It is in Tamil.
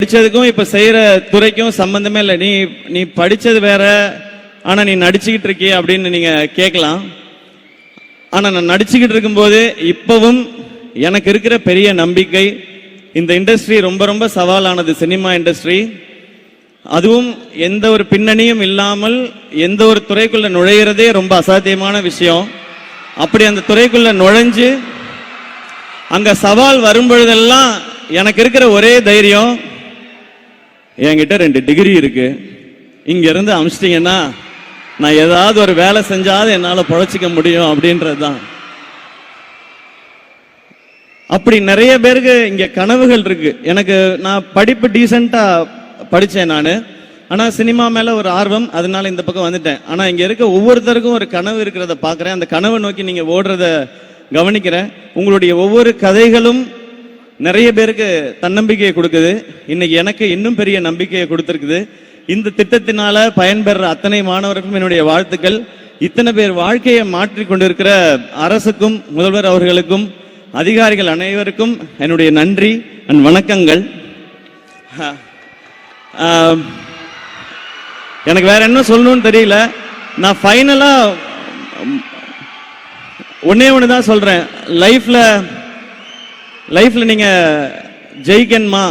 படிச்சதுக்கும் இப்ப செய்யற துறைக்கும் சம்பந்தமே இல்லை. நீ படிச்சது வேற, ஆனா நீ நடிச்சுக்கிட்டு இருக்கிய அப்படின்னு நீங்க கேட்கலாம். ஆனா நான் நடிச்சுக்கிட்டு இருக்கும்போது இப்பவும் எனக்கு இருக்கிற பெரிய நம்பிக்கை, இந்த இண்டஸ்ட்ரி ரொம்ப ரொம்ப சவாலானது, சினிமா இண்டஸ்ட்ரி. அதுவும் எந்த ஒரு பின்னணியும் இல்லாமல் எந்த ஒரு துறைக்குள்ள நுழையிறதே ரொம்ப அசாத்தியமான விஷயம். அப்படி அந்த துறைக்குள்ள நுழைஞ்சு அங்க சவால் வரும்பொழுதெல்லாம் எனக்கு இருக்கிற ஒரே தைரியம், என்கிட்ட 2 டிகிரி இருக்கு, இங்க இருந்து அமிச்சிட்டீங்கன்னா நான் ஏதாவது ஒரு வேலை செஞ்சாலும் என்னால பொழைச்சிக்க முடியும் அப்படின்றது தான். அப்படி நிறைய பேருக்கு இங்க கனவுகள் இருக்கு. எனக்கு நான் படிப்பு டீசெண்டா படிச்சேன் நான், ஆனா சினிமா மேல ஒரு ஆர்வம், அதனால இந்த பக்கம் வந்துட்டேன். ஆனா இங்க இருக்க ஒவ்வொருத்தருக்கும் ஒரு கனவு இருக்கிறத பாக்குறேன். அந்த கனவை நோக்கி நீங்க ஓடுறத கவனிக்கிறேன். உங்களுடைய ஒவ்வொரு கதைகளும் நிறைய பேருக்கு தன்னம்பிக்கையை கொடுக்குது. இன்னைக்கு எனக்கு இன்னும் பெரிய நம்பிக்கையை கொடுத்திருக்குது. இந்த திட்டத்தினால பயன்பெற அத்தனை மாணவர்களுக்கும் என்னுடைய வாழ்த்துக்கள். இத்தனை பேர் வாழ்க்கையை மாற்றி கொண்டிருக்கிற அரசுக்கும் முதல்வர் அவர்களுக்கும் அதிகாரிகள் அனைவருக்கும் என்னுடைய நன்றி அண்ட் வணக்கங்கள். எனக்கு வேற என்ன சொல்லணும்னு தெரியல. நான் ஃபைனலா ஒன்னே தான் சொல்றேன். லைஃப்ல நீங்க ஜெயிக்கணுமா,